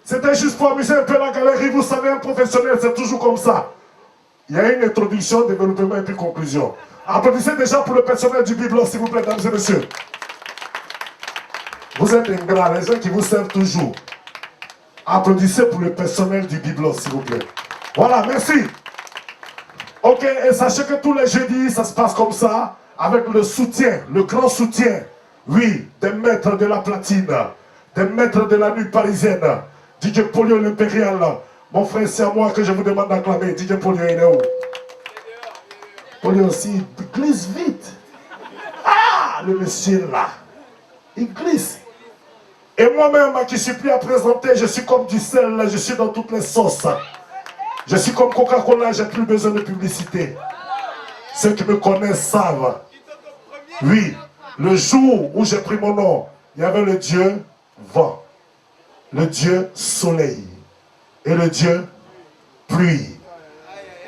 C'était juste pour amuser un peu la galerie. Vous savez, un professionnel, c'est toujours comme ça. Il y a une introduction, développement et puis conclusion. Applaudissez déjà pour le personnel du Biblos, s'il vous plaît, mesdames et messieurs. Vous êtes ingrats, les gens qui vous servent toujours. Applaudissez pour le personnel du Biblos, s'il vous plaît. Voilà, merci. Ok, et sachez que tous les jeudis, ça se passe comme ça, avec le soutien, le grand soutien, oui, des maîtres de la platine, des maîtres de la nuit parisienne, DJ Polio l'Impérial. Mon frère, c'est à moi que je vous demande d'acclamer. DJ Polio, il est où? Polio aussi, il glisse vite. Ah, le monsieur là, il glisse. Et moi-même, qui suis plus à présenter, je suis comme du sel, je suis dans toutes les sauces. Je suis comme Coca-Cola, j'ai plus besoin de publicité. Ceux qui me connaissent savent. Oui, le jour où j'ai pris mon nom, il y avait le Dieu vent, le Dieu soleil et le Dieu pluie.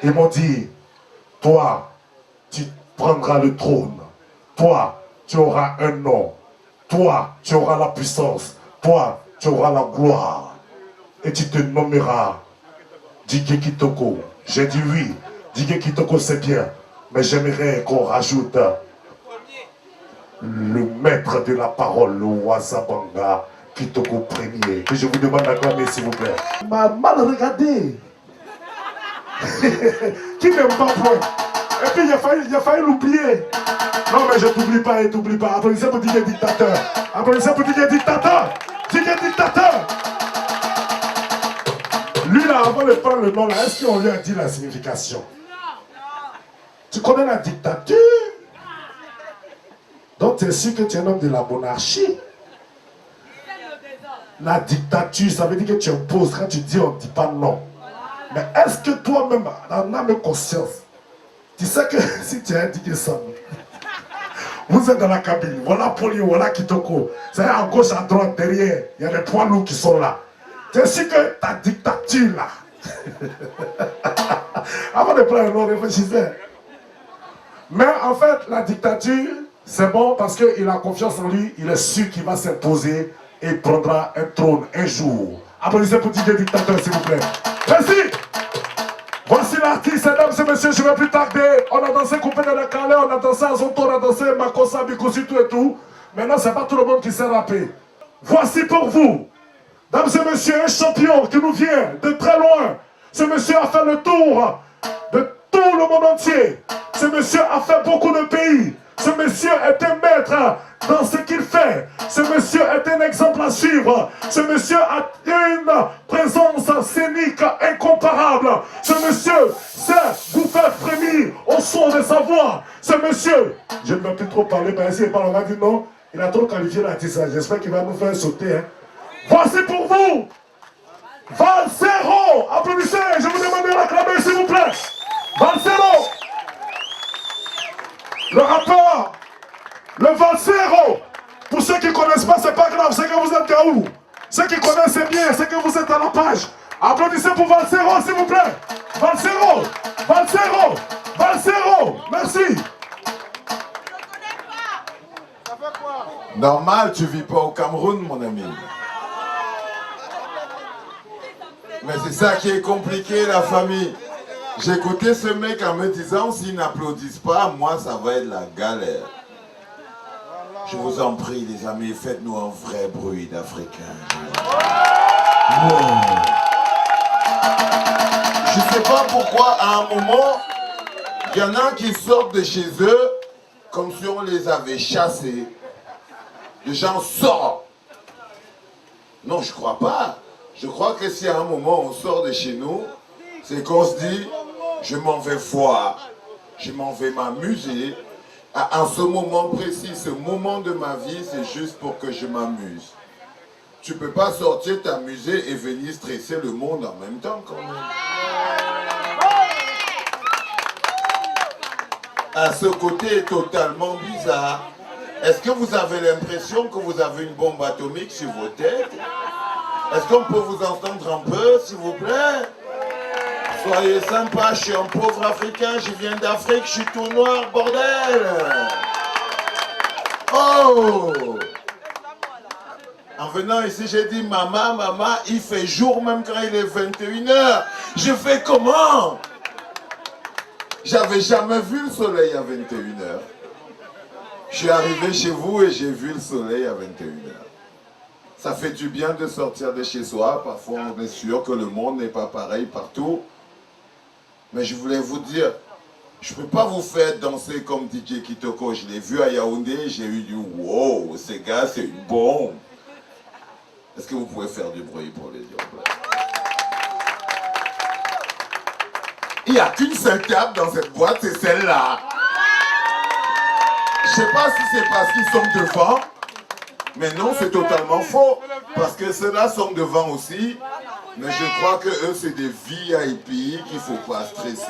Ils m'ont dit, toi, tu prendras le trône. Toi, tu auras un nom. Toi, tu auras la puissance. Toi, tu auras la gloire. Et tu te nommeras Djigé Kitoko. J'ai dit oui. Djigé Kitoko, c'est bien. Mais j'aimerais qu'on rajoute le maître de la parole, le Wazabanga Kitoko premier. Que je vous demande d'acclamer, s'il vous plaît. Il m'a mal regardé. Qui n'aime pas point. Et puis il a failli l'oublier. Non mais je t'oublie pas et t'oublie pas. Applaudissez pour Djigé dictateur. Applaudissez pour Djigé dictateur. Djigé dictateur. Lui là, avant de prendre le nom là, est-ce qu'on lui a dit la signification? Tu connais la dictature? Donc tu es sûr que tu es un homme de la monarchie. La dictature, ça veut dire que tu imposes. Quand tu dis, on ne dit pas non. Mais est-ce que toi-même, en âme et conscience, tu sais que si tu as indiqué ça, vous êtes dans la cabine, voilà Polio, voilà Kitoko. C'est à gauche, à droite, derrière, il y a des poids lourds qui sont là. Tu es sûr que ta dictature là, avant de prendre le nom, réfléchissez. Mais en fait, la dictature, c'est bon parce qu'il a confiance en lui, il est sûr qu'il va s'imposer et prendra un trône un jour. Applaudissez pour Djigé dictateur, s'il vous plaît. Merci. Voici l'artiste, mesdames et messieurs, je ne vais plus tarder. On a dansé Coupé de la Calais, on a dansé Azonto, on a dansé Makossa, Bikosi, tout et tout. Maintenant, c'est pas tout le monde qui sait rapper. Voici pour vous, mesdames et messieurs, un champion qui nous vient de très loin. Ce monsieur a fait le tour de tout le monde entier. Ce monsieur a fait beaucoup de pays. Ce monsieur est un maître dans ce qu'il fait. Ce monsieur est un exemple à suivre. Ce monsieur a une présence scénique incomparable. Ce monsieur sait vous faire frémir au son de sa voix. Ce monsieur, je ne vais plus trop parler, mais s'il parle, on va dire non. Il a trop qualifié l'artiste. J'espère qu'il va nous faire sauter. Hein. Voici pour vous Valsero. Applaudissez, je vous demande de l'acclamer s'il vous plaît. Valsero. Le rappeur, le Valsero. Pour ceux qui ne connaissent pas, c'est pas grave, c'est que vous êtes où. Ceux qui connaissent, c'est bien, c'est que vous êtes à la page. Applaudissez pour Valsero, s'il vous plaît. Valsero, Valsero, Valsero. Merci. Normal, tu vis pas au Cameroun, mon ami. Mais c'est ça qui est compliqué, la famille. J'ai écouté ce mec en me disant, s'ils n'applaudissent pas, moi, ça va être la galère. Je vous en prie, les amis, faites-nous un vrai bruit d'Africains. Je ne sais pas pourquoi, à un moment, il y en a qui sortent de chez eux comme si on les avait chassés. Les gens sortent. Non, je ne crois pas. Je crois que si à un moment on sort de chez nous, c'est qu'on se dit, je m'en vais voir, je m'en vais m'amuser. En ce moment précis, ce moment de ma vie, c'est juste pour que je m'amuse. Tu ne peux pas sortir, t'amuser et venir stresser le monde en même temps quand même. À ce côté totalement bizarre. Est-ce que vous avez l'impression que vous avez une bombe atomique sur vos têtes? Est-ce qu'on peut vous entendre un peu, s'il vous plaît? Soyez sympa, je suis un pauvre Africain, je viens d'Afrique, je suis tout noir, bordel! Oh! En venant ici, j'ai dit, maman, il fait jour même quand il est 21h. Je fais comment? J'avais jamais vu le soleil à 21h. Je suis arrivé chez vous et j'ai vu le soleil à 21h. Ça fait du bien de sortir de chez soi. Parfois, on est sûr que le monde n'est pas pareil partout. Mais je voulais vous dire, je ne peux pas vous faire danser comme DJ Kitoko. Je l'ai vu à Yaoundé, j'ai eu du wow, ce gars, c'est une bombe. Est-ce que vous pouvez faire du bruit pour les dire? Il n'y a qu'une seule table dans cette boîte, c'est celle-là. Je ne sais pas si c'est parce qu'ils sont devant, mais non, c'est totalement faux. Parce que ceux-là sont devant aussi, mais je crois que eux, c'est des VIP qu'il ne faut pas stresser.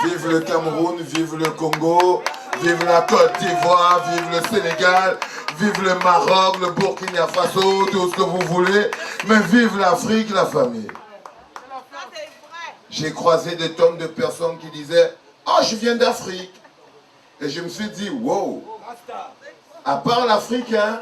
Vive le Cameroun, vive le Congo, vive la Côte d'Ivoire, vive le Sénégal, vive le Maroc, le Burkina Faso, tout ce que vous voulez, mais vive l'Afrique, la famille. J'ai croisé des tonnes de personnes qui disaient « Oh, je viens d'Afrique ». Et je me suis dit « Wow ». À part l'Afrique, hein,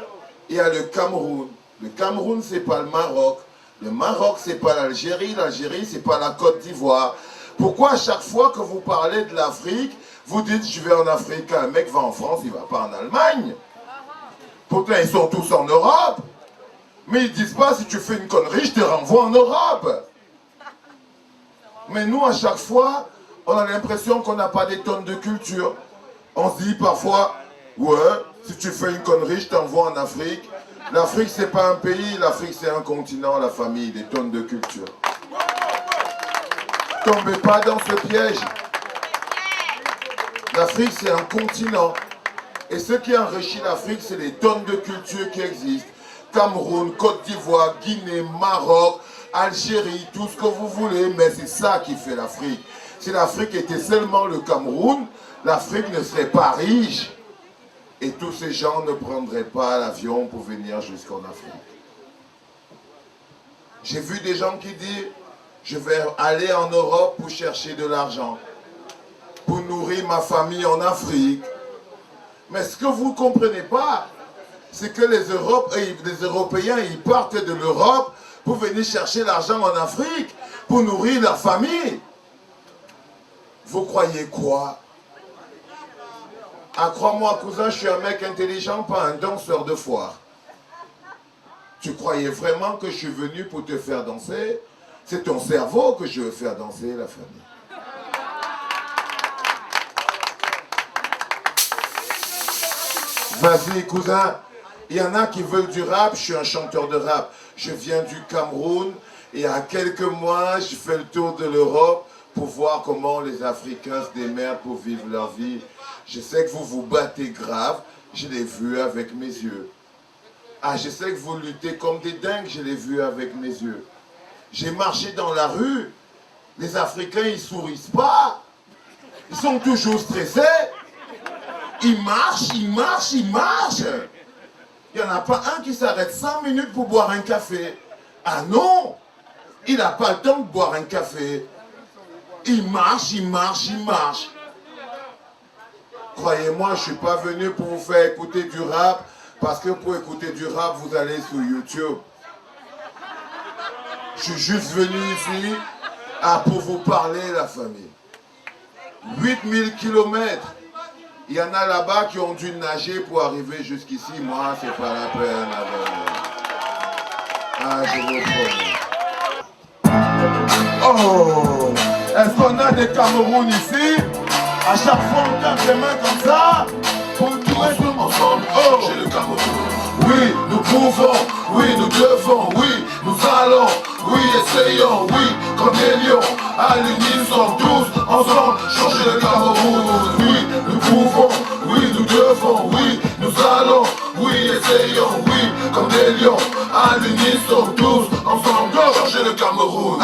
il y a le Cameroun. Le Cameroun, c'est pas le Maroc. Le Maroc, c'est pas l'Algérie. L'Algérie, c'est pas la Côte d'Ivoire. Pourquoi à chaque fois que vous parlez de l'Afrique, vous dites je vais en Afrique, un mec va en France, il va pas en Allemagne. Pourtant ils sont tous en Europe. Mais ils disent pas si tu fais une connerie, je te renvoie en Europe. Mais nous à chaque fois, on a l'impression qu'on n'a pas des tonnes de culture. On se dit parfois, ouais, si tu fais une connerie, je t'envoie en Afrique. L'Afrique c'est pas un pays, l'Afrique c'est un continent, la famille, des tonnes de culture. Tombez pas dans ce piège. L'Afrique, c'est un continent. Et ce qui enrichit l'Afrique, c'est les tonnes de cultures qui existent. Cameroun, Côte d'Ivoire, Guinée, Maroc, Algérie, tout ce que vous voulez. Mais c'est ça qui fait l'Afrique. Si l'Afrique était seulement le Cameroun, l'Afrique ne serait pas riche. Et tous ces gens ne prendraient pas l'avion pour venir jusqu'en Afrique. J'ai vu des gens qui disent je vais aller en Europe pour chercher de l'argent, pour nourrir ma famille en Afrique. Mais ce que vous ne comprenez pas, c'est que les Européens, ils partent de l'Europe pour venir chercher l'argent en Afrique, pour nourrir leur famille. Vous croyez quoi? Ah, crois-moi, cousin, je suis un mec intelligent, pas un danseur de foire. Tu croyais vraiment que je suis venu pour te faire danser? C'est ton cerveau que je veux faire danser, la famille. Vas-y, cousin. Il y en a qui veulent du rap, je suis un chanteur de rap. Je viens du Cameroun et il y a quelques mois, je fais le tour de l'Europe pour voir comment les Africains se démerdent pour vivre leur vie. Je sais que vous vous battez grave, je l'ai vu avec mes yeux. Ah, je sais que vous luttez comme des dingues, je l'ai vu avec mes yeux. J'ai marché dans la rue, les Africains, ils sourient pas. Ils sont toujours stressés. Ils marchent, ils marchent, ils marchent. Il n'y en a pas un qui s'arrête 5 minutes pour boire un café. Ah non, il n'a pas le temps de boire un café. Il marche, il marche, il marche. Croyez-moi, je ne suis pas venu pour vous faire écouter du rap, parce que pour écouter du rap, vous allez sur YouTube. Je suis juste venu ici pour vous parler, la famille. 8000 kilomètres. Il y en a là-bas qui ont dû nager pour arriver jusqu'ici. Moi, c'est pas la peine. Ah, je vous promets. Oh! Est-ce qu'on a des Cameroun ici? À chaque fois, on tape les mains comme ça pour tout mettre ensemble. Oh! J'ai le Cameroun. Oui, nous pouvons, oui, nous devons, oui, nous allons, oui, essayons, oui, comme des lions, à l'unisson, tous ensemble, changer le Cameroun. Oui, nous pouvons, oui, nous devons, oui, nous allons, oui, essayons, oui, comme des lions, à l'unisson, tous ensemble, changer le Cameroun.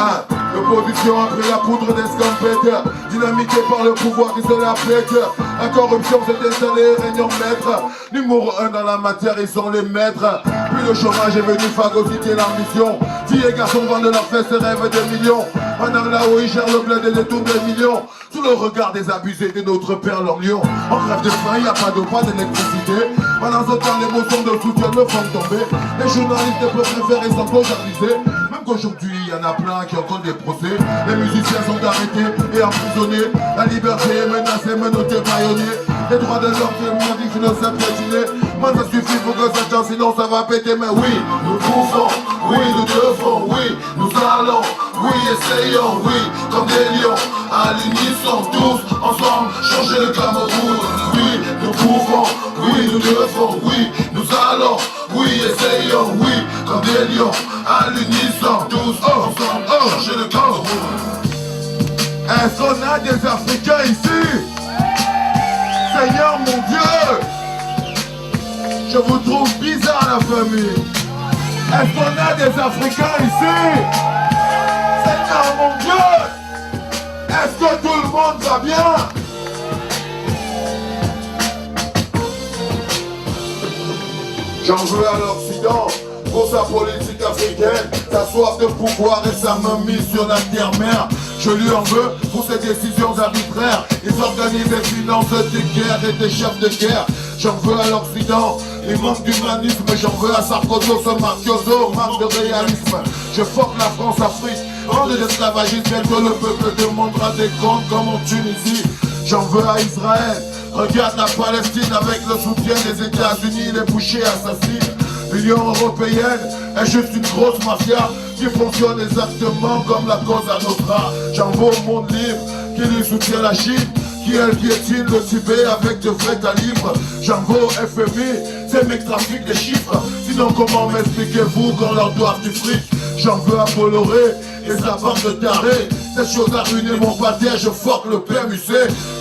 L'opposition a pris la poudre d'escampette, dynamité par le pouvoir qui se la pète. La corruption s'est installée, régnant maître. Numéro 1 dans la matière, ils sont les maîtres. Puis le chômage est venu phagocyter l'ambition. Filles et garçons vendent leurs fesses et rêvent de millions. Pendant là-haut, ils gèrent le bled et les tours des millions. sous le regard des abusés de notre père leur lion. En grève de faim, y a pas d'eau, pas d'électricité. Pendant ce temps, les motions de soutien me font tomber. Les journalistes peuvent préférer s'enclojariser. Même qu'aujourd'hui, y en a plein qui ont encore des procès. Les musiciens sont arrêtés et emprisonnés. La liberté est menacée, menottée, bâillonnée. Les droits de l'homme, c'est le monde dit que je ne sais piétiner. Moi ça suffit, faut que ça change, sinon ça va péter. Mais oui, nous pouvons, oui, nous devons, oui, nous allons, oui, essayons, oui, comme des lions, à l'unisson, tous ensemble, changer le Cameroun. Oui, nous pouvons, oui, nous devons, oui, nous allons, oui, essayons, oui, comme des lions, à l'unisson, tous ensemble, changer le Cameroun. Est-ce qu'on a des Africains ici? Seigneur mon Dieu, je vous trouve bizarre la famille. Est-ce qu'on a des Africains ici? Seigneur mon Dieu, est-ce que tout le monde va bien? J'en veux à l'Occident pour sa politique africaine, sa soif de pouvoir et sa mainmise sur la terre-mère. Je lui en veux pour ses décisions arbitraires. Ils organisent et financent des guerres et des chefs de guerre. J'en veux à l'Occident, il manque d'humanisme. J'en veux à Sarkozy, ce mafioso, manque de réalisme. Je forme la France-Afrique, rend de l'esclavagisme. Bientôt le peuple demandera des comptes comme en Tunisie. J'en veux à Israël, regarde la Palestine avec le soutien des États-Unis, les bouchers assassins. L'Union européenne est juste une grosse mafia qui fonctionne exactement comme la cause à Nostra. J'en veux au monde libre qui lui soutient la Chine, qui elle piétine le Tibet avec de vrais calibres. J'en veux au FMI, ces mecs trafiquent des chiffres. Sinon comment m'expliquez-vous qu'on leur doit du fric? J'en veux à Bolloré et sa bande de tarés. Cette chose a ruiné mon pâté, je forque le PMUC.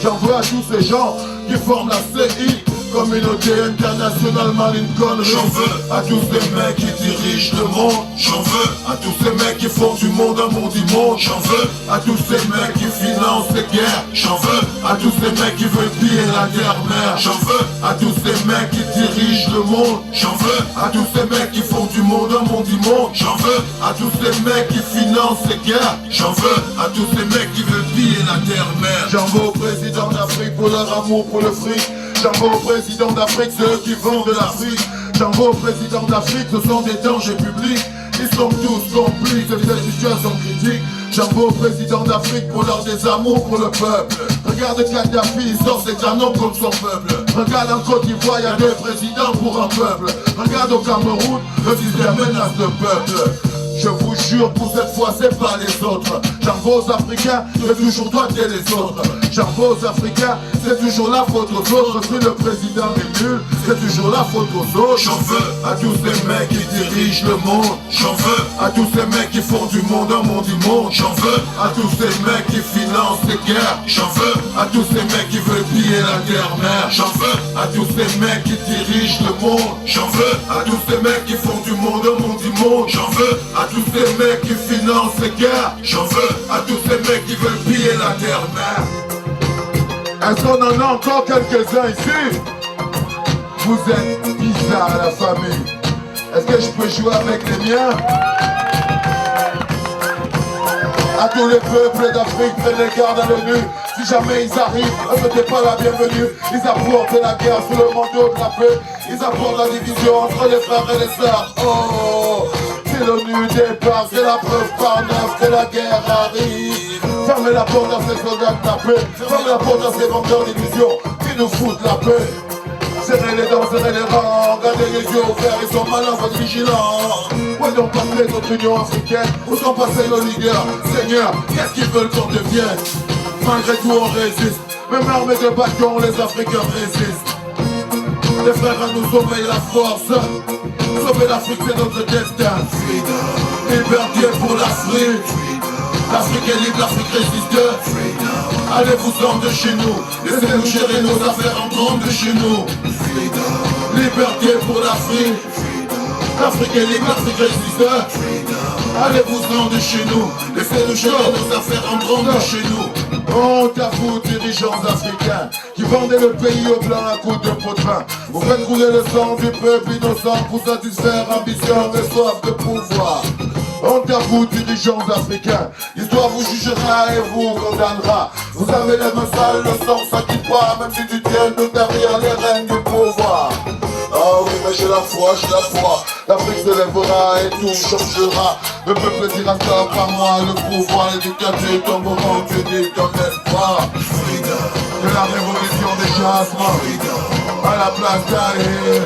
J'en veux à tous ces gens qui forment la CI, communauté internationale, une connerie. J'en veux à tous ces mecs qui dirigent le monde. J'en veux À tous ces mecs qui font du monde un monde immonde. J'en veux À tous ces mecs qui financent les guerres. J'en veux À tous ces mecs qui veulent piller la terre-mère. J'en veux À tous ces mecs qui dirigent le monde. J'en veux À tous ces mecs qui font du monde un monde immonde. J'en veux À tous ces mecs qui financent les guerres. J'en veux À tous ces mecs qui veulent piller la terre-mère. J'en veux au président d'Afrique pour leur amour pour le fric. J'en veux au président d'Afrique, ceux qui vendent de l'Afrique. J'en veux au président d'Afrique, ce sont des dangers publics. Ils sont tous complices de cette situation critique. J'en veux au président d'Afrique pour leur désamour pour le peuple. Regarde Kadhafi, il sort ses canons contre son peuple. Regarde en Côte d'Ivoire, il y a deux présidents pour un peuple. Regarde au Cameroun, le système menace le peuple. Je vous jure, pour cette fois, c'est pas les autres. J'en veux aux Africains, c'est toujours toi et les autres. J'en veux aux Africains, c'est toujours la faute aux autres. Si le président est nul, c'est toujours la faute aux autres. J'en veux à tous ces mecs qui dirigent le monde. J'en veux À tous ces mecs qui font du monde un monde immonde. J'en veux À tous ces mecs qui financent les guerres. J'en veux À tous ces mecs qui veulent piller la terre-mère. J'en veux À tous ces mecs qui dirigent le monde. J'en veux À tous ces mecs qui font du monde un monde immonde. J'en veux À tous ces mecs qui financent les guerres. J'en veux À tous ces mecs qui veulent piller la terre-mère. Est-ce qu'on en a encore quelques-uns ici? Vous êtes bizarre la famille. Est-ce que je peux jouer avec les miens? À tous les peuples d'Afrique, prenez garde à l'ONU. Si jamais ils arrivent, eux n'étaient pas la bienvenue. Ils apportent la guerre sous le manteau de la paix. Ils apportent la division entre les frères et les sœurs. Oh, si l'ONU débarque, c'est la preuve par neuf que la guerre arrive. Fermez la porte à ces soldats de la paix. Fermez la porte à ces vendeurs d'illusions qui nous foutent la paix. Serrez les dents, serrez les rangs, gardez les yeux ouverts, ils sont malins, votre vigilants. Où est donc passé notre Union africaine? Où sont passés nos leaders? Seigneur, qu'est-ce qu'ils veulent qu'on devienne? Malgré tout on résiste, même armés de bâtons, les Africains résistent. Les frères à nous sauver la force. Sauver l'Afrique c'est notre destin. Liberté pour l'Afrique. L'Afrique est libre, l'Afrique résiste. Allez-vous-en de chez nous. Laissez-nous gérer nos affaires en trompe de chez nous. Liberté pour l'Afrique. L'Afrique est libre, l'Afrique résiste. Allez-vous-en de chez nous. Laissez-nous gérer nos affaires en trompe de chez nous. Honte à vous, dirigeants africains, qui vendez le pays au blanc à coups de pot de vin. Vous faites couler le sang du peuple innocent pour satisfaire ambition et soif de pouvoir. Honte à vous, dirigeants africains. L'histoire vous jugera et vous condamnera. Vous avez les mains sales, le sang ça quitte pas. Même si tu tiens de derrière les rênes du pouvoir. Ah oui, mais j'ai la foi, j'ai la foi. L'Afrique se lèvera et tout changera. Le peuple dira ça, pas moi. Le pouvoir, les dictatures tomberont. Tu dis ton espoir. De la révolution des chassements. À la place d'aller.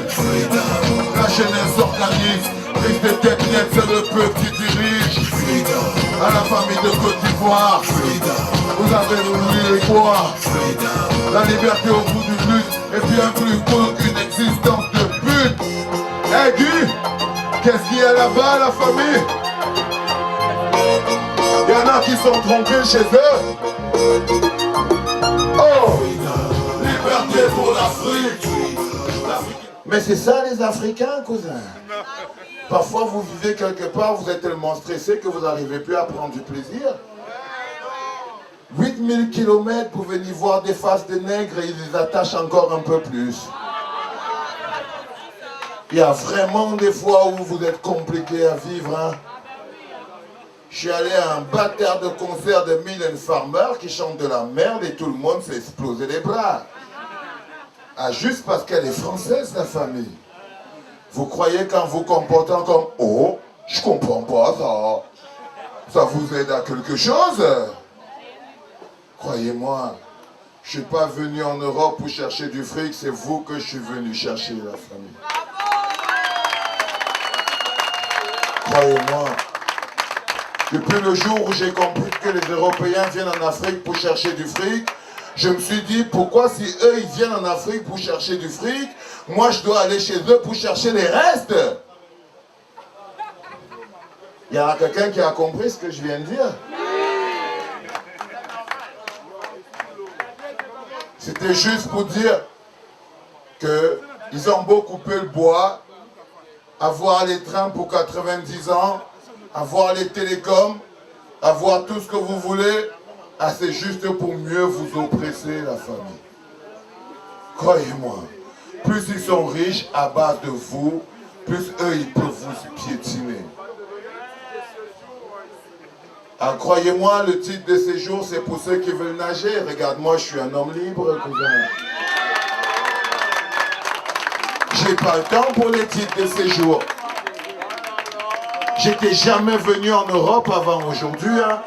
La jeunesse s'organise. Prise de tête nette, c'est le peuple qui dirige. À la famille de Côte d'Ivoire. Vous avez voulu quoi? La liberté au bout du lutte est bien plus cool qu'une existence de pute. Hey Guy, qu'est-ce qu'il y a là-bas, la famille? Il y en a qui sont trompés chez eux. Oh, liberté pour l'Afrique. Mais c'est ça les Africains, cousin. Parfois vous vivez quelque part, vous êtes tellement stressé que vous n'arrivez plus à prendre du plaisir. 8000 km pour venir voir des faces de nègres et ils les attachent encore un peu plus. Il y a vraiment des fois où vous êtes compliqué à vivre. Hein. Je suis allé à un bâtard de concert de Mylène Farmer qui chante de la merde et tout le monde s'est explosé les bras. Ah, juste parce qu'elle est française, la famille. Vous croyez qu'en vous comportant comme « Oh, je comprends pas ça. Ça vous aide à quelque chose ?» Croyez-moi, je suis pas venu en Europe pour chercher du fric, c'est vous que je suis venu chercher, la famille. Croyez-moi. Depuis le jour où j'ai compris que les Européens viennent en Afrique pour chercher du fric, je me suis dit, pourquoi si eux, ils viennent en Afrique pour chercher du fric, moi, je dois aller chez eux pour chercher les restes? Il y a quelqu'un qui a compris ce que je viens de dire? C'était juste pour dire qu'ils ont beau couper le bois, avoir les trains pour 90 ans, avoir les télécoms, avoir tout ce que vous voulez, ah, c'est juste pour mieux vous oppresser, la famille. Croyez-moi, plus ils sont riches à base de vous, plus eux, ils peuvent vous piétiner. Ah, croyez-moi, le titre de séjour, c'est pour ceux qui veulent nager. Regarde-moi, je suis un homme libre, cousin. J'ai pas le temps pour les titres de séjour. J'étais jamais venu en Europe avant aujourd'hui. Hein.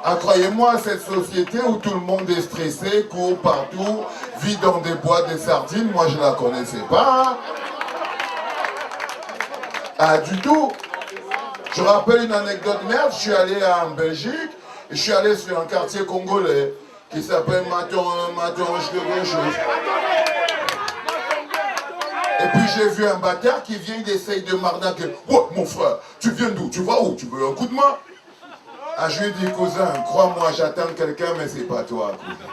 Ah, croyez-moi, cette société où tout le monde est stressé, court partout, vit dans des boîtes de sardines, moi je la connaissais pas. Hein. Ah, du tout. Je rappelle une anecdote merde, je suis allé en Belgique, et je suis allé sur un quartier congolais qui s'appelle Matonge quelque chose. Et puis j'ai vu un bâtard qui vient, il essaye de m'arnaquer. Ouais, mon frère, tu viens d'où? Tu vas où? Tu veux un coup de main? Ah, je lui ai dit, cousin, crois-moi, j'attends quelqu'un, mais c'est pas toi, cousin.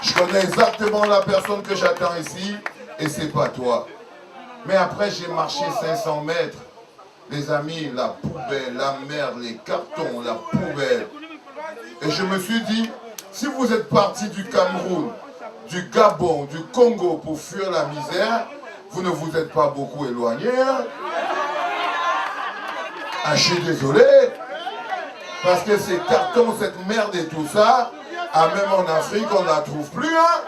Je connais exactement la personne que j'attends ici, et c'est pas toi. Mais après, j'ai marché 500 mètres. Les amis, la poubelle, la merde, les cartons, la poubelle. Et je me suis dit, si vous êtes parti du Cameroun, du Gabon, du Congo pour fuir la misère, vous ne vous êtes pas beaucoup éloigné. Hein? Ah, je suis désolé. Parce que ces cartons, cette merde et tout ça, ah, même en Afrique, on ne la trouve plus. Hein?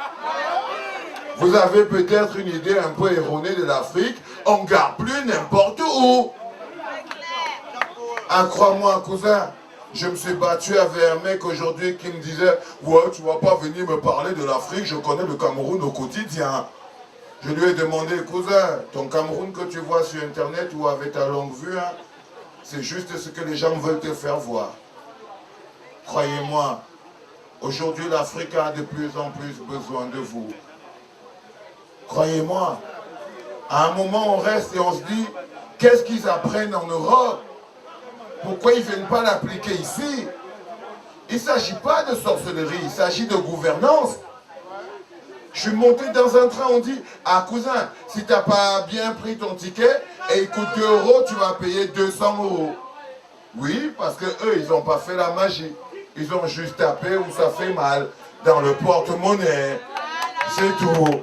Vous avez peut-être une idée un peu erronée de l'Afrique. On ne garde plus n'importe où. Ah, crois-moi, cousin, je me suis battu avec un mec aujourd'hui qui me disait « Ouais, tu ne vas pas venir me parler de l'Afrique, je connais le Cameroun au quotidien. » Je lui ai demandé « Cousin, ton Cameroun que tu vois sur Internet ou avec ta longue vue, hein, c'est juste ce que les gens veulent te faire voir. » Croyez-moi, aujourd'hui l'Afrique a de plus en plus besoin de vous. Croyez-moi, à un moment on reste et on se dit « Qu'est-ce qu'ils apprennent en Europe ? Pourquoi ils ne viennent pas l'appliquer ici? » Il ne s'agit pas de sorcellerie, il s'agit de gouvernance. Je suis monté dans un train, on dit « Ah cousin, si tu n'as pas bien pris ton ticket et il coûte 2 €, tu vas payer 200 €. » Oui, parce qu'eux, ils n'ont pas fait la magie. Ils ont juste tapé où ça fait mal, dans le porte-monnaie. C'est tout.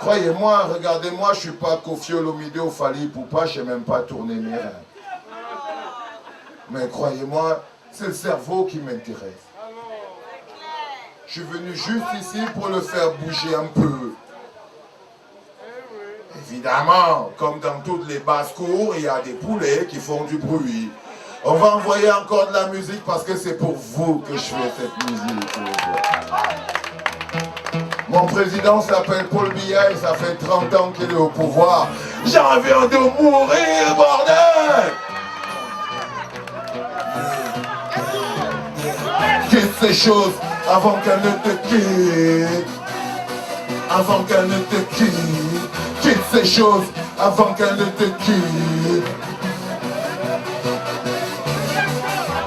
Croyez-moi, regardez-moi, je suis pas Kofi Olomide ou Fally Ipupa, je sais même pas tourner mes reins. Mais croyez-moi, c'est le cerveau qui m'intéresse. Je suis venu juste ici pour le faire bouger un peu. Évidemment, comme dans toutes les basses-cours, il y a des poulets qui font du bruit. On va envoyer encore de la musique parce que c'est pour vous que je fais cette musique. Mon président s'appelle Paul Biya et ça fait 30 ans qu'il est au pouvoir. J'en viens de mourir, bordel! Quitte ces choses avant qu'elles ne te quittent. Avant qu'elles ne te quittent. Quitte ces choses avant qu'elles ne te quittent.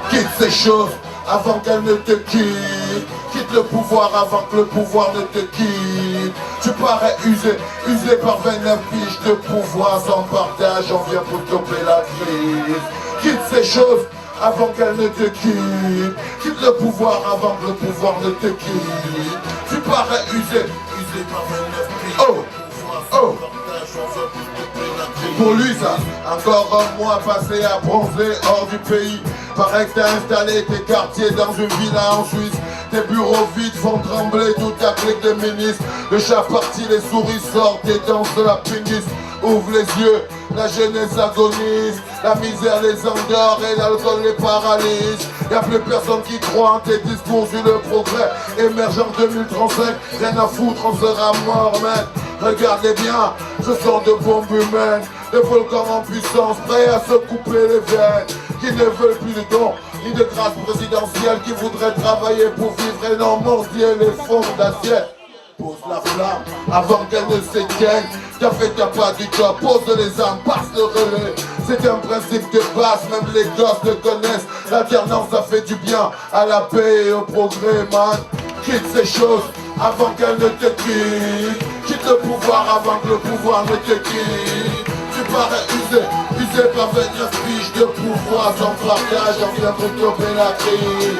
Quitte ces choses avant qu'elles ne te quittent. Quitte le pouvoir avant que le pouvoir ne te quitte. Tu parais usé, usé par 29 piges de pouvoir sans partage. On vient pour stopper la crise. Quitte ces choses avant qu'elles ne te quittent. Quitte le pouvoir avant que le pouvoir ne te quitte. Tu parais usé, usé par 29 piges de pouvoir sans partage. On vient pour stopper la crise. Pour lui ça, encore un mois passé à bronzer hors du pays. Paraît que t'as installé tes quartiers dans une villa en Suisse. Tes bureaux vides font trembler toute ta clique de ministres. De chaque parti les souris sortent et dansent la pingis. Ouvre les yeux, la jeunesse agonise. La misère les endort et l'alcool les paralyse. Y'a plus personne qui croit en tes discours sur le progrès. Émergent 2035, rien à foutre, on sera mort, mec. Regardez bien, ce sont de bombes humaines. Des volcans en puissance, prêts à se couper les veines. Qui ne veulent plus de dons, ni de grâce présidentielle. Qui voudraient travailler pour vivre et non mendier les fonds d'assiette. Pose la flamme avant qu'elle ne s'éteigne. T'as fait ta part du job, pose les armes, passe le relais. C'est un principe de base, même les gosses le connaissent. L'alternance ça fait du bien à la paix et au progrès, man. Quitte ces choses avant qu'elles ne te quittent. Quitte le pouvoir avant que le pouvoir ne te quitte. Tu parais usé, usé par 29 piges de pouvoir sans partage. On vient pour stopper la crise.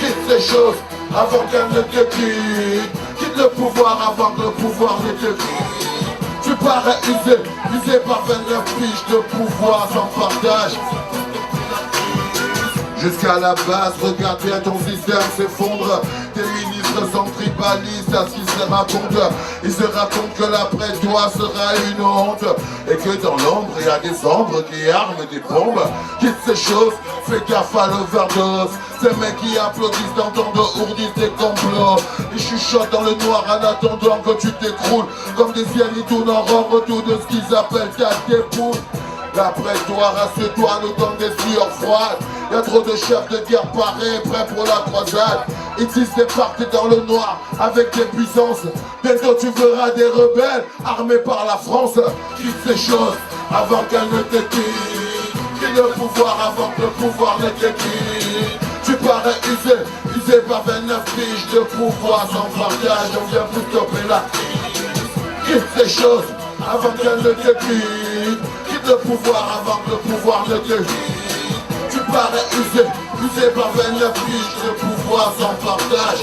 Quitte ces choses avant qu'elles ne te quittent. Quitte le pouvoir avant que le pouvoir ne te quitte. Tu parais usé, usé par 29 piges de pouvoir sans partage. Jusqu'à la base, regarde bien ton système s'effondre. Tes ministres sont tribalistes à ce qu'ils se racontent. Ils se racontent que l'après-toi sera une honte. Et que dans l'ombre, il y a des ombres qui arment des bombes. Quitte ces choses, fais gaffe à l'overdose. Ces mecs qui applaudissent dans ton dos ourdissent des complots. Ils chuchotent dans le noir en attendant que tu t'écroules. Comme des ciels, ils tournent en rond autour de ce qu'ils appellent ta dépouille. L'après-toi, rassure-toi, nous donne des sueurs froides. Y'a trop de chefs de guerre parés, prêts pour la croisade. Ici c'est parti dans le noir, avec des puissances. Bientôt tu verras des rebelles, armés par la France. Quitte ces choses, avant qu'elles ne te quittent. Quitte le pouvoir avant que le pouvoir ne te quitte. Tu parais usé, usé par 29 piges de pouvoir sans partage. On vient pour stopper la crise. Quitte ces choses, avant qu'elles ne te quittent. Quitte le pouvoir avant que le pouvoir ne te quitte. Tu parais usé, usé par 29 piges de pouvoir sans partage.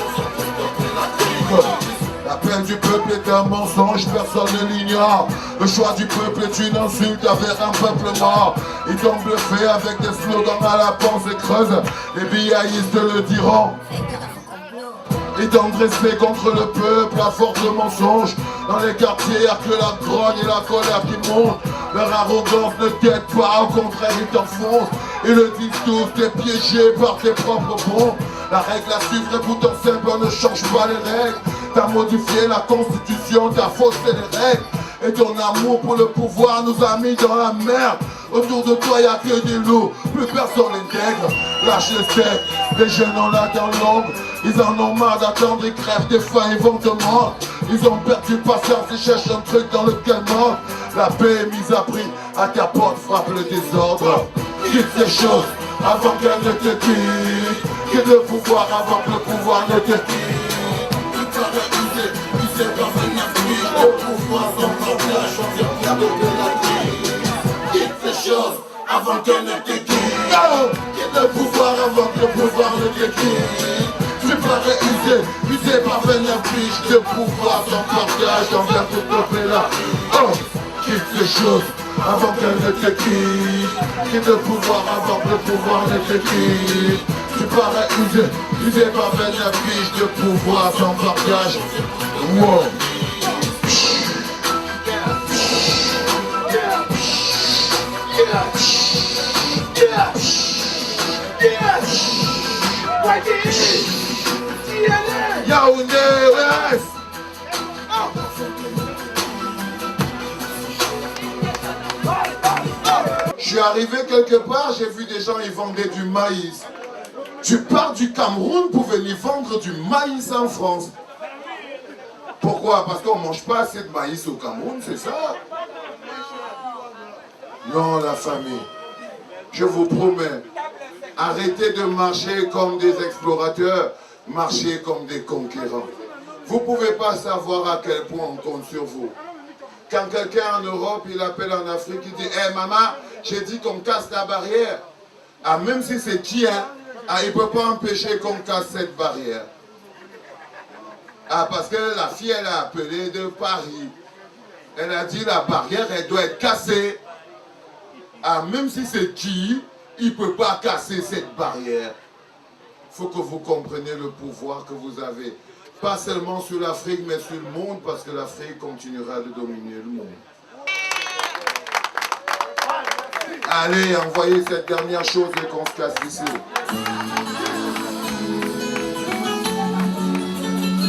La peine du peuple est un mensonge, personne ne l'ignore. Le choix du peuple est une insulte envers un peuple mort. Ils t'ont bluffé avec des slogans à la pensée creuse. Les biaïstes le diront. Ils t'ont dressé contre le peuple à force de mensonges. Dans les quartiers, y'a que la grogne et la colère qui montent. Leur arrogance ne t'aide pas, au contraire ils t'enfoncent. Ils le disent tous, t'es piégé par tes propres bons. La règle à suivre est pourtant simple, on ne change pas les règles. T'as modifié la constitution, t'as faussé les règles. Et ton amour pour le pouvoir nous a mis dans la merde. Autour de toi y'a que des loups, plus personne n'intègre. Lâche le steak, les jeunes ont là dans l'ombre. Ils en ont marre d'attendre, ils crèvent des faim, ils vont te mordre. Ils ont perdu patience, ils cherchent un truc dans lequel mordre. La paix est mise à prix, à ta porte frappe le désordre. Quitte ces choses avant qu'elles ne te quittent. Quitte le pouvoir avant que le pouvoir ne te quitte. Tu parais usé, usé par 29 piges de pouvoir sans partage. On vient pour stopper la crise. Quitte ces choses avant qu'elles ne te quittent. Quitte le pouvoir avant que le pouvoir ne te quitte. Tu parais parais usé par venir fiche de pouvoir sans partage, d'envers tout peuple là. Oh, quitte ces choses avant qu'elles ne te quittent. Quitte le pouvoir avant que le pouvoir ne te quitte. Tu parais usé par venir fiche de pouvoir sans partage. Wow. Yaoundé, yes. Je suis arrivé quelque part, j'ai vu des gens, ils vendaient du maïs. Tu pars du Cameroun pour venir vendre du maïs en France. Pourquoi? Parce qu'on ne mange pas assez de maïs au Cameroun, c'est ça? Non, la famille. Je vous promets, arrêtez de marcher comme des explorateurs, marchez comme des conquérants. Vous ne pouvez pas savoir à quel point on compte sur vous. Quand quelqu'un en Europe, il appelle en Afrique, il dit « Hey maman, j'ai dit qu'on casse la barrière. » Ah, même si c'est qui, hein? Ah, il ne peut pas empêcher qu'on casse cette barrière. Ah, parce que la fille, elle a appelé de Paris. Elle a dit la barrière, elle doit être cassée. Ah, même si c'est qui, il ne peut pas casser cette barrière. Il faut que vous compreniez le pouvoir que vous avez. Pas seulement sur l'Afrique, mais sur le monde, parce que l'Afrique continuera de dominer le monde. Allez, envoyez cette dernière chose et qu'on se casse ici.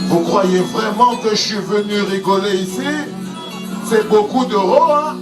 Vous croyez vraiment que je suis venu rigoler ici? C'est beaucoup d'euros, hein?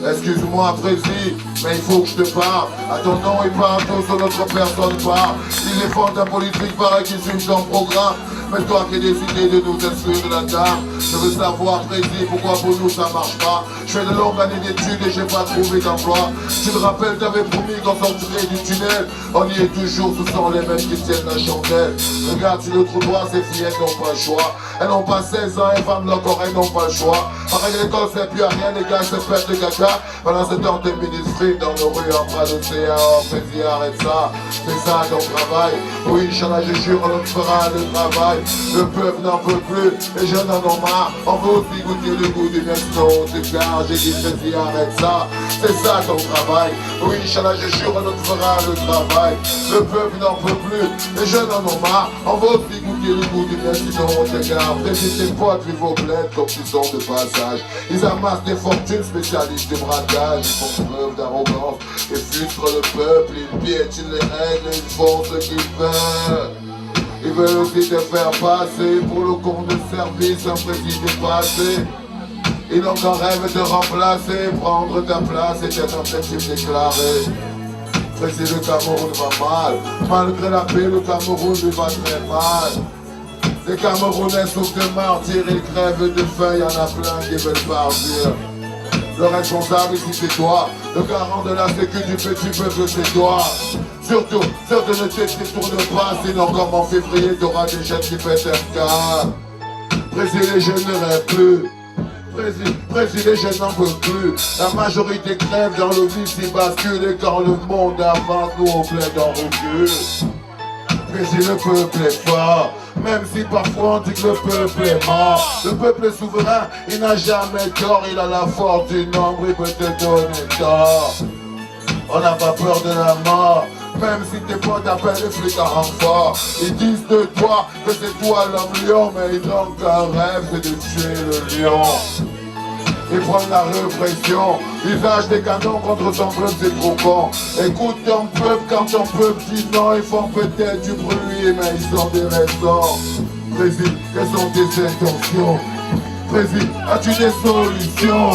Excuse-moi, Président, mais il faut que je te parle. À ton nom, il parle, tous sur notre personne parle. Il est fort d'un politique, pareil qu'il suit ton programme. Mais toi qui as décidé de nous instruire de la dame, je veux savoir, Président, pourquoi pour nous ça marche pas. Je fais de longues années d'études et j'ai pas trouvé d'emploi. Tu te rappelles, t'avais promis qu'on sortirait du tunnel. On y est toujours, ce sont les mêmes qui tiennent la chandelle. Regarde sur le trottoir, ces filles, elles n'ont pas le choix. Elles n'ont pas 16 ans, elles vendent leur corps, elles n'ont pas le choix. Pareil, l'école, c'est plus à rien, les gars se pètent de caca. Pendant ce temps, t'es ministre dans nos rues, en bras d'océan, Président, arrête ça. C'est ça ton travail. Oui, Inch'Allah, je jure, on fera le travail. Le peuple n'en peut plus, les jeunes en ont marre. On veut aussi goûter le goût du neston, du car. J'ai dit, Président, arrête ça. C'est ça ton travail. Oui, Inch'Allah, je jure, on fera le travail. Le peuple n'en peut plus, les jeunes en ont marre. On veut aussi goûter le goût du neston, du car. Président, tes potes vivent au bled comme ils sont de passage. Ils amassent des fortunes spécialistes de braquage. Ils font preuve d'arrogance et frustrent le peuple. Ils piétinent les règles et ils font ce qu'ils veulent. Ils veulent aussi te faire passer pour le compte de service, un président passé. Ils n'ont qu'un rêve de remplacer, prendre ta place et être un principe déclaré. Président, le Cameroun va mal. Malgré la paix, le Cameroun lui va très mal. Les Camerounais souffrent de martyrs, ils crèvent de faim, il y en a plein qui veulent partir. Le responsable ici c'est toi, le garant de la sécu du petit peuple c'est toi. Surtout, ne t'étourne pas, sinon comme en février t'auras des jeunes qui pètent un cas. Président, les jeunes ne rêvent plus. Président, les jeunes n'en peuvent plus. La majorité crève dans le vice, ils basculent et quand le monde avance, nous on plaide en recul. Président, le peuple est fort. Même si parfois on dit que le peuple est mort. Le peuple est souverain, il n'a jamais tort. Il a la force du nombre, il peut te donner tort. On n'a pas peur de la mort. Même si tes potes t'appellent les flics à renfort. Ils disent de toi que c'est toi l'homme lion. Mais ils n'ont qu'un rêve, c'est de tuer le lion. Ils prennent la répression. Usage des canons contre ton peuple, c'est trop con. Écoute ton peuple quand ton peuple dit non. Ils font peut-être du bruit, mais ils sont des raisons. Président, quelles sont tes intentions? Président, as-tu des solutions?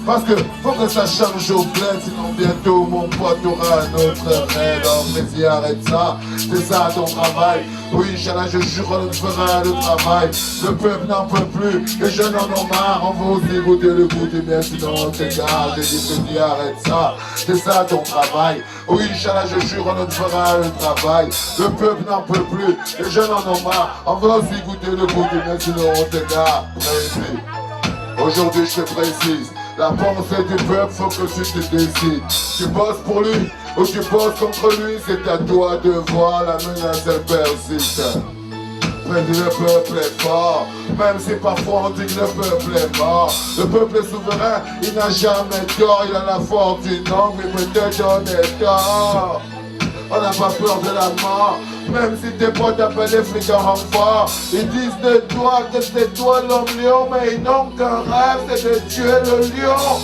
Parce que faut que ça change au bled, sinon bientôt mon pote aura un autre rêve. Président, arrête ça, c'est ça ton travail. Oui, Inch'Allah, je jure, on fera le travail. Le peuple n'en peut plus, les jeunes en ont marre. On veut aussi goûter le goût du bien, sinon on s'égare. J'ai dit, Président, arrête ça, c'est ça ton travail. Oui, Inch'Allah, je jure, on fera le travail. Le peuple n'en peut plus, les jeunes en ont marre. On veut aussi goûter le goût du bien, sinon on s'égare. Aujourd'hui, je te précise. La pensée du peuple, faut que tu te décides. Tu bosses pour lui, où tu bosses contre lui, c'est à toi de voir la menace elle persiste. Président, le peuple est fort, même si parfois on dit que le peuple est mort. Le peuple est souverain, il n'a jamais tort, il a la force du nom, mais peut te donner tort. On n'a pas peur de la mort, même si tes potes t'appellent les flics en renfort. Ils disent de toi que c'est toi l'homme lion, mais ils n'ont qu'un rêve, c'est de tuer le lion.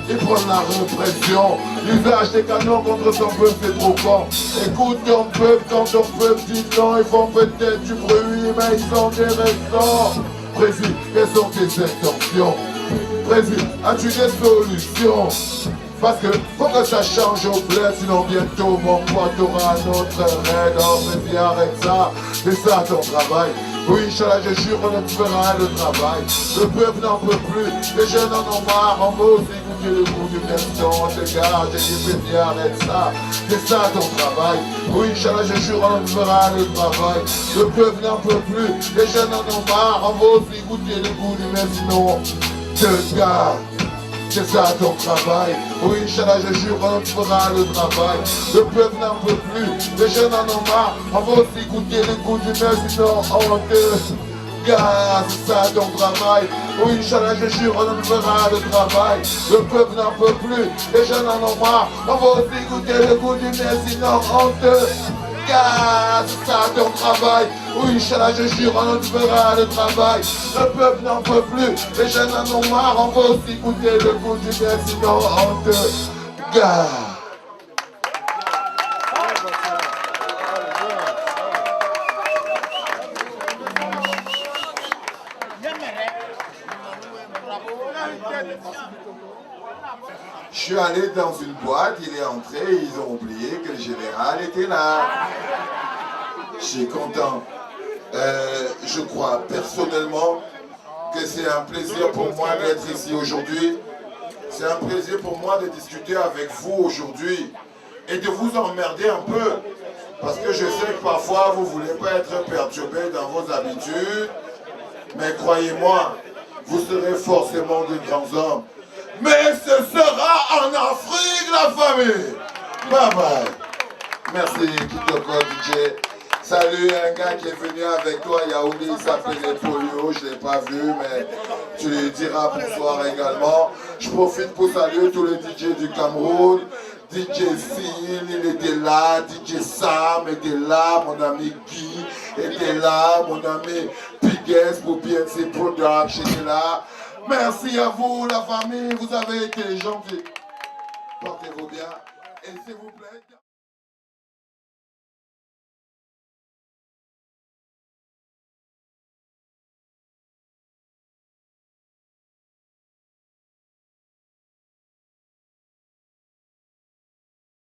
Ils prennent la répression, l'usage des canons contre ton peuple c'est trop con. Écoute ton peuple quand ton peuple dit non, ils font peut-être du bruit mais ils ont des raisons. Président, quelles sont tes intentions? Président, as-tu des solutions? Parce que faut que ça change au bled, sinon bientôt mon pote aura notre aide. Oh président, arrête ça, c'est ça ton travail. Oui, Inch'Allah, je jure, on ne fera le travail. Le peuple n'en peut plus, les jeunes en ont marre, on veut aussi goûter le goût du veston. On se gare, j'ai dit, président, arrête ça, c'est ça ton travail. Oui, Inch'Allah, je jure, on ne fera le travail. Le peuple n'en peut plus, les jeunes en ont marre, on veut aussi goûter le goût du veston. Te gare. C'est ça ton travail. Oui, Inch'Allah, je jure, on fera le travail. Le peuple n'en peut plus, les jeunes en ont marre. On va aussi goûter le goût du mec, sinon on te gare. C'est ça ton travail. Oui, Inch'Allah, je jure, on fera le travail. Le peuple n'en peut plus, les jeunes en ont marre. On va aussi goûter le goût du mec, sinon on te gare. C'est ça ton travail. Oui, Inch'Allah, je jure, on fera le travail. Le peuple n'en peut plus, les jeunes en ont marre. On va aussi goûter le goût du bien, sinon on te gare. Je suis allé dans une boîte, il est entré, ils ont oublié que le général était là. Je suis content. Je crois personnellement que c'est un plaisir pour moi d'être ici aujourd'hui. C'est un plaisir pour moi de discuter avec vous aujourd'hui et de vous emmerder un peu. Parce que je sais que parfois vous ne voulez pas être perturbé dans vos habitudes. Mais croyez-moi, vous serez forcément de grands hommes. Mais ce sera en Afrique la famille. Bye bye. Merci Kitoko DJ. Salut un gars qui est venu avec toi à Yaoundé, il s'appelait Polio, je ne l'ai pas vu, mais tu lui diras bonsoir également. Je profite pour saluer tous les DJ du Cameroun. DJ Phil, il était là, DJ Sam était là, mon ami Guy était là, mon ami Pigues pour PNC Production était là. Merci à vous la famille, vous avez été gentils. Portez-vous bien et s'il vous plaît.